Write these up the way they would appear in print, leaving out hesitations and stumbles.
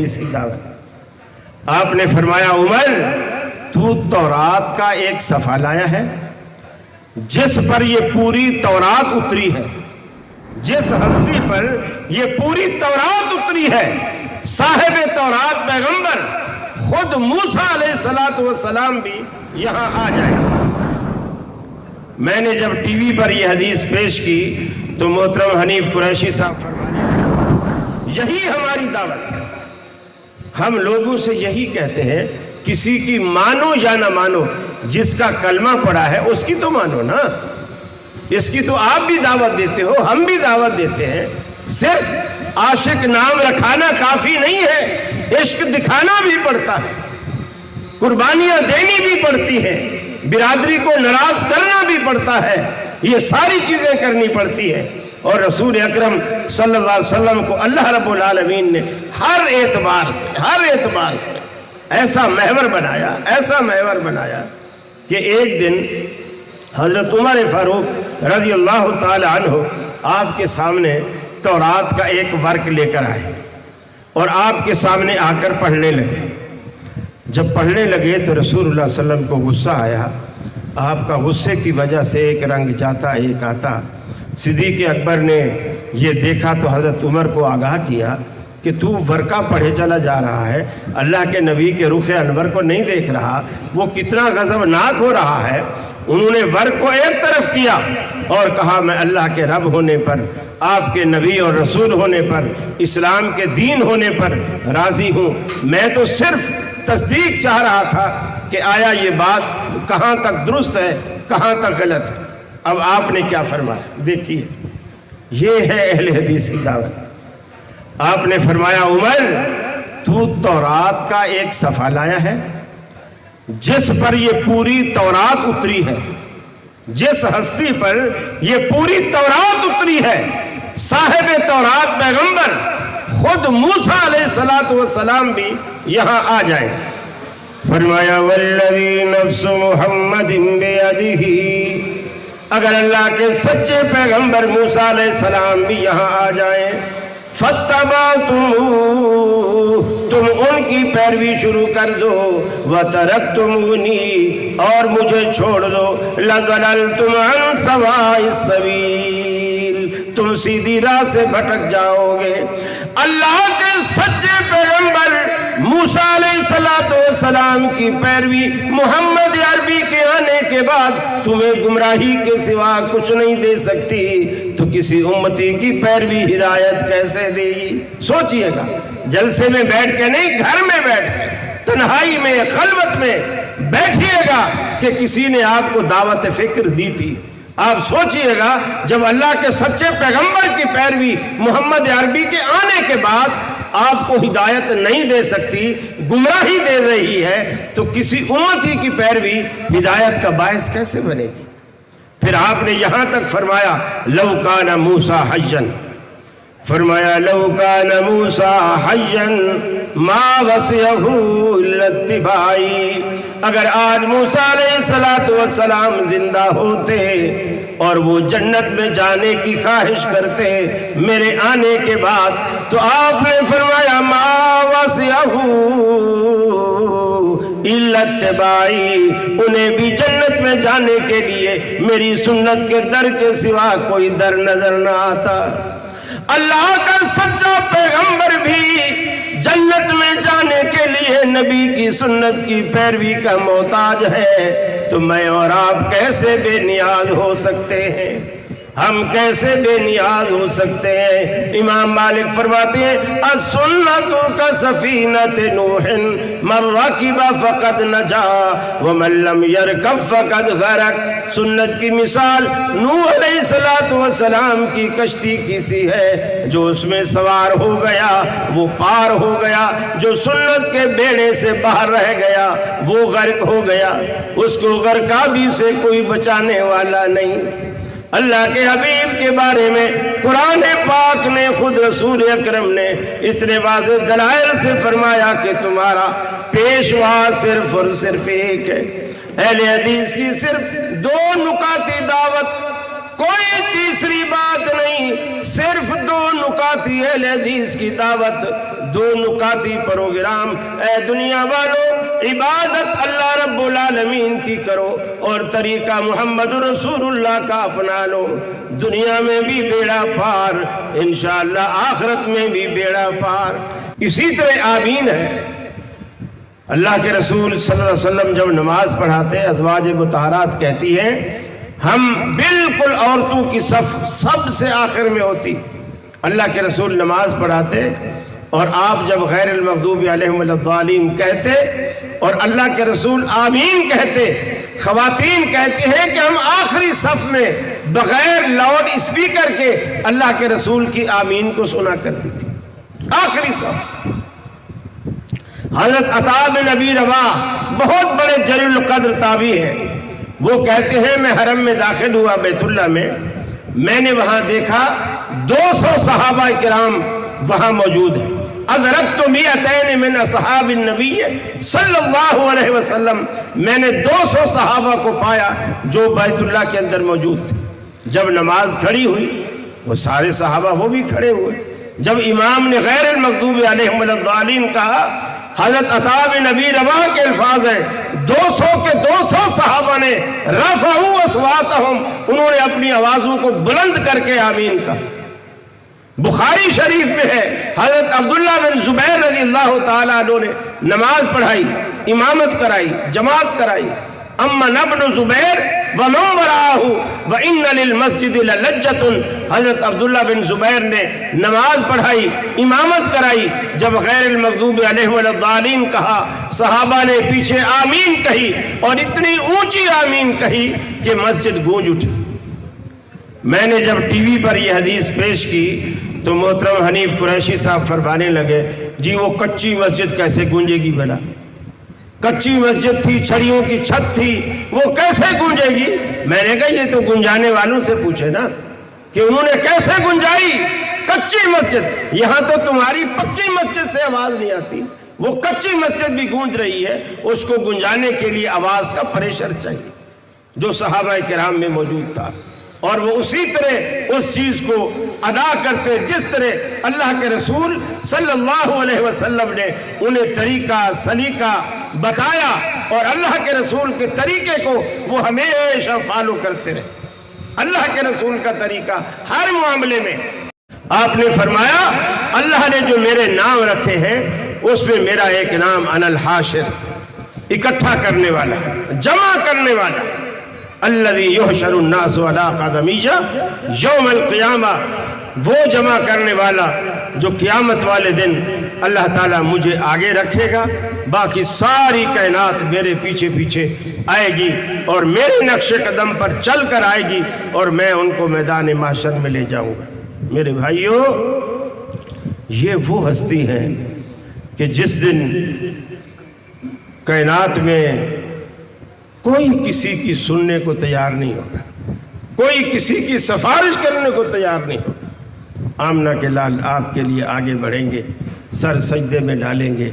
حدیث کی دعوت. آپ نے فرمایا عمر تو تورات کا ایک صفحہ لایا ہے جس پر یہ پوری تورات اتری ہے, جس ہستی پر یہ پوری تورات اتری ہے, صاحب تورات پیغمبر خود موسیٰ علیہ السلام بھی یہاں آ جائے. میں نے جب ٹی وی پر یہ حدیث پیش کی تو محترم حنیف قریشی صاحب فرما رہے ہیں یہی ہماری دعوت ہے. ہم لوگوں سے یہی کہتے ہیں کسی کی مانو یا نہ مانو, جس کا کلمہ پڑا ہے اس کی تو مانو نا. اس کی تو آپ بھی دعوت دیتے ہو, ہم بھی دعوت دیتے ہیں. صرف عاشق نام رکھانا کافی نہیں ہے, عشق دکھانا بھی پڑتا ہے, قربانیاں دینی بھی پڑتی ہیں, برادری کو ناراض کرنا بھی پڑتا ہے. یہ ساری چیزیں کرنی پڑتی ہے. اور رسول اکرم صلی اللہ علیہ وسلم کو اللہ رب العالمین نے ہر اعتبار سے ایسا محور بنایا کہ ایک دن حضرت عمر فاروق رضی اللہ تعالی عنہ آپ کے سامنے تورات کا ایک ورق لے کر آئے اور آپ کے سامنے آ کر پڑھنے لگے. جب پڑھنے لگے تو رسول اللہ صلی اللہ علیہ وسلم کو غصہ آیا. آپ کا غصے کی وجہ سے ایک رنگ جاتا ایک آتا. صدیق اکبر نے یہ دیکھا تو حضرت عمر کو آگاہ کیا کہ تو ورقہ پڑھے چلا جا رہا ہے, اللہ کے نبی کے رخ انور کو نہیں دیکھ رہا, وہ کتنا غضبناک ہو رہا ہے. انہوں نے ورق کو ایک طرف کیا اور کہا میں اللہ کے رب ہونے پر, آپ کے نبی اور رسول ہونے پر, اسلام کے دین ہونے پر راضی ہوں. میں تو صرف تصدیق چاہ رہا تھا کہ آیا یہ بات کہاں تک درست ہے کہاں تک غلط ہے. اب آپ نے کیا فرمایا دیکھیے, یہ ہے اہل حدیث کی دعوت. آپ نے فرمایا عمر تو تورات کا ایک صفحہ لایا ہے جس پر یہ پوری تورات اتری ہے, جس ہستی پر یہ پوری تورات اتری ہے, صاحب تورات پیغمبر خود موسیٰ علیہ السلام بھی یہاں آ جائے. فرمایا والذی نفس محمد بیدہ, اگر اللہ کے سچے پیغمبر موسیٰ علیہ السلام بھی یہاں آ جائیں, فَاتَّبَعْتُمُوهُ, تم ان کی پیروی شروع کر دو, وَتَرَكْتُمُونِي, اور مجھے چھوڑ دو, لَضَلَلْتُمْ عَنْ سَوَاءِ السَّبِيلِ, تم سیدھی راہ سے بھٹک جاؤ گے. اللہ کے سچے پیغمبر موسیٰ علیہ السلام کی پیروی محمد عربی کے آنے کے بعد تمہیں گمراہی کے سوا کچھ نہیں دے سکتی, تو کسی امتی کی پیروی ہدایت کیسے دے گی؟ سوچئے گا, جلسے میں بیٹھ کے نہیں, گھر میں بیٹھ کے, تنہائی میں, خلوت میں بیٹھئے گا کہ کسی نے آپ کو دعوت فکر دی تھی. آپ سوچئے گا جب اللہ کے سچے پیغمبر کی پیروی محمد عربی کے آنے کے بعد آپ کو ہدایت نہیں دے سکتی, گمراہی دے رہی ہے, تو کسی امتی کی پیروی ہدایت کا باعث کیسے بنے گی؟ پھر آپ نے یہاں تک فرمایا لو کان موسیٰ حیا, فرمایا لو کان موسیٰ حیا ما وسعہ الا اتباعی, اگر آج موسیٰ علیہ السلام زندہ ہوتے اور وہ جنت میں جانے کی خواہش کرتے میرے آنے کے بعد, تو آپ نے فرمایا ما وسعہ الا اتباعی, انہیں بھی جنت میں جانے کے لیے میری سنت کے در کے سوا کوئی در نظر نہ آتا. اللہ کا سچا پیغمبر بھی جنت میں جانے کے لیے نبی کی سنت کی پیروی کا محتاج ہے, تو میں اور آپ کیسے بے نیاز ہو سکتے ہیں؟ ہم کیسے بے نیاز ہو سکتے ہیں؟ امام مالک فرماتے ہیں السنت کا سفینۃ نوح من رکب فقد نجا ومن لم یرکب فقد غرق. سنت کی مثال نوح علیہ السلام کی کشتی کی سی ہے, جو اس میں سوار ہو گیا وہ پار ہو گیا, جو سنت کے بیڑے سے باہر رہ گیا وہ غرق ہو گیا, اس کو غرقابی سے کوئی بچانے والا نہیں. اللہ کے حبیب کے بارے میں قرآن پاک نے, خود رسول اکرم نے اتنے واضح دلائل سے فرمایا کہ تمہارا پیشوا صرف اور صرف ایک ہے. اہل حدیث کی صرف 2 نکاتی دعوت کوئی تیسری بات نہیں، صرف 2 نکاتی اہل حدیث کی دعوت، 2 نکاتی پروگرام۔ اے دنیا والو، عبادت اللہ رب العالمین کی کرو اور طریقہ محمد رسول اللہ کا اپنا لو، دنیا میں بھی بیڑا پار، انشاءاللہ آخرت میں بھی بیڑا پار۔ اسی طرح آمین ہے۔ اللہ کے رسول صلی اللہ علیہ وسلم جب نماز پڑھاتے، ازواج مطہرات کہتی ہیں ہم بالکل عورتوں کی صف سب سے آخر میں ہوتی۔ اللہ کے رسول نماز پڑھاتے اور آپ جب غیر المغضوب علیہم ولا الضالین کہتے اور اللہ کے رسول آمین کہتے، خواتین کہتے ہیں کہ ہم آخری صف میں بغیر لاؤڈ اسپیکر کے اللہ کے رسول کی آمین کو سنا کرتی تھی، آخری صف۔ حضرت عطا بن ابی رباح بہت بڑے جلیل القدر تابعی ہیں، وہ کہتے ہیں میں حرم میں داخل ہوا بیت اللہ میں نے وہاں دیکھا 200 صحابہ کرام وہاں موجود ہیں۔ ادرکت 200 من اصحاب النبی صلی اللہ علیہ وسلم، میں نے 200 صحابہ کو پایا جو بیت اللہ کے اندر موجود تھے۔ جب نماز کھڑی ہوئی وہ سارے صحابہ وہ بھی کھڑے ہوئے۔ جب امام نے غیر المغضوب علیہم ولا الضالین کہا، حضرت عطا بن ابی رباح کے الفاظ ہیں 200 کے 200 صحابہ نے رفعوا اصواتہم، انہوں نے اپنی آوازوں کو بلند کر کے آمین کہا۔ بخاری شریف میں ہے حضرت عبداللہ بن زبیر رضی اللہ تعالیٰ عنہ نے نماز پڑھائی، امامت کرائی، جماعت کرائی۔ امن ابن زبیر ومن وراءہ وان للمسجد للجۃ، حضرت عبداللہ بن زبیر نے نماز پڑھائی، امامت کرائی۔ جب غیر المغضوب علیہم ولا الضالین کہا، صحابہ نے پیچھے آمین کہی اور اتنی اونچی آمین کہی کہ مسجد گونج اٹھی۔ میں نے جب ٹی وی پر یہ حدیث پیش کی تو محترم حنیف قریشی صاحب فرمانے لگے جی وہ کچی مسجد کیسے گونجے گی بھلا؟ کچی مسجد تھی، چھڑیوں کی چھت تھی، وہ کیسے گونجے گی؟ میں نے کہا یہ تو گنجانے والوں سے پوچھے نا کہ انہوں نے کیسے گنجائی کچی مسجد۔ یہاں تو تمہاری پکی مسجد سے آواز نہیں آتی، وہ کچی مسجد بھی گونج رہی ہے، اس کو گنجانے کے لیے آواز کا پریشر چاہیے جو صحابہ کرام میں موجود تھا، اور وہ اسی طرح اس چیز کو ادا کرتے جس طرح اللہ کے رسول صلی اللہ علیہ وسلم نے انہیں طریقہ سلیقہ بتایا، اور اللہ کے رسول کے طریقے کو وہ ہمیشہ فالو کرتے رہے۔ اللہ کے رسول کا طریقہ ہر معاملے میں۔ آپ نے فرمایا اللہ نے جو میرے نام رکھے ہیں اس میں میرا ایک نام انا الحاشر، اکٹھا کرنے والا، جمع کرنے والا، الذی یحشر الناس علی قدمیہ یوم القیامہ، وہ جمع کرنے والا جو قیامت والے دن اللہ تعالیٰ مجھے آگے رکھے گا، باقی ساری کائنات میرے پیچھے پیچھے آئے گی اور میرے نقش قدم پر چل کر آئے گی، اور میں ان کو میدان محشر میں لے جاؤں گا۔ میرے بھائیوں، یہ وہ ہستی ہے کہ جس دن کائنات میں کوئی کسی کی سننے کو تیار نہیں ہوگا، کوئی کسی کی سفارش کرنے کو تیار نہیں ہوگا۔ آمنہ کے لال آپ کے لیے آگے بڑھیں گے، سر سجدے میں ڈالیں گے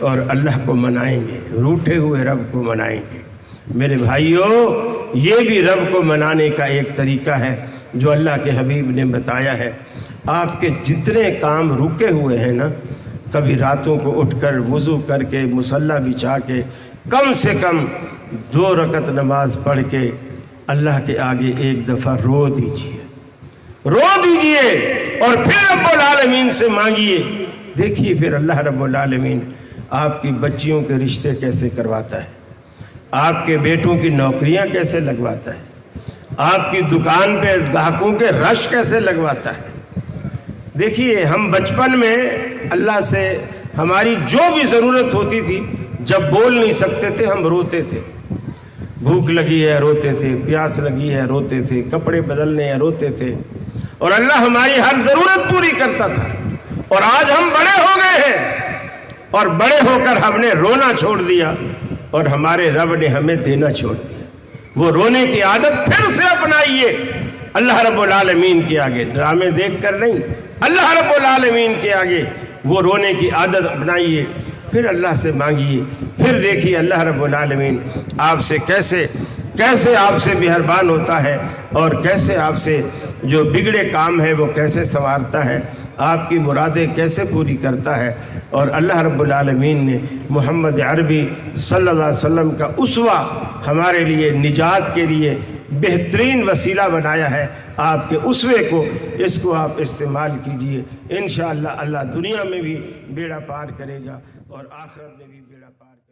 اور اللہ کو منائیں گے، روٹھے ہوئے رب کو منائیں گے۔ میرے بھائیوں، یہ بھی رب کو منانے کا ایک طریقہ ہے جو اللہ کے حبیب نے بتایا ہے۔ آپ کے جتنے کام رکے ہوئے ہیں نا، کبھی راتوں کو اٹھ کر وضو کر کے مصلی بچھا کے کم سے کم 2 رکعت نماز پڑھ کے اللہ کے آگے ایک دفعہ رو دیجئے اور پھر رب العالمین سے مانگیے۔ دیکھیے پھر اللہ رب العالمین آپ کی بچیوں کے رشتے کیسے کرواتا ہے، آپ کے بیٹوں کی نوکریاں کیسے لگواتا ہے، آپ کی دکان پہ گاہکوں کے رش کیسے لگواتا ہے۔ دیکھیے ہم بچپن میں اللہ سے ہماری جو بھی ضرورت ہوتی تھی، جب بول نہیں سکتے تھے ہم روتے تھے، بھوک لگی ہے روتے تھے، پیاس لگی ہے روتے تھے، کپڑے بدلنے ہیں روتے تھے، اور اللہ ہماری ہر ضرورت پوری کرتا تھا۔ اور آج ہم بڑے ہو گئے ہیں اور بڑے ہو کر ہم نے رونا چھوڑ دیا اور ہمارے رب نے ہمیں دینا چھوڑ دیا۔ وہ رونے کی عادت پھر سے اپنائیے اللہ رب العالمین کے آگے، ڈرامے دیکھ کر نہیں، اللہ رب العالمین کے آگے وہ رونے کی عادت اپنائیے، پھر اللہ سے مانگیے، پھر دیکھیے اللہ رب العالمین آپ سے کیسے کیسے آپ سے مہربان ہوتا ہے اور کیسے آپ سے جو بگڑے کام ہے وہ کیسے سنوارتا ہے، آپ کی مرادیں کیسے پوری کرتا ہے۔ اور اللہ رب العالمین نے محمد عربی صلی اللہ علیہ وسلم کا اسوہ ہمارے لیے نجات کے لیے بہترین وسیلہ بنایا ہے۔ آپ کے اسوے کو، اس کو آپ استعمال کیجئے، انشاءاللہ اللہ دنیا میں بھی بیڑا پار کرے گا اور آخرت میں بھی بیڑا پار کرے گا۔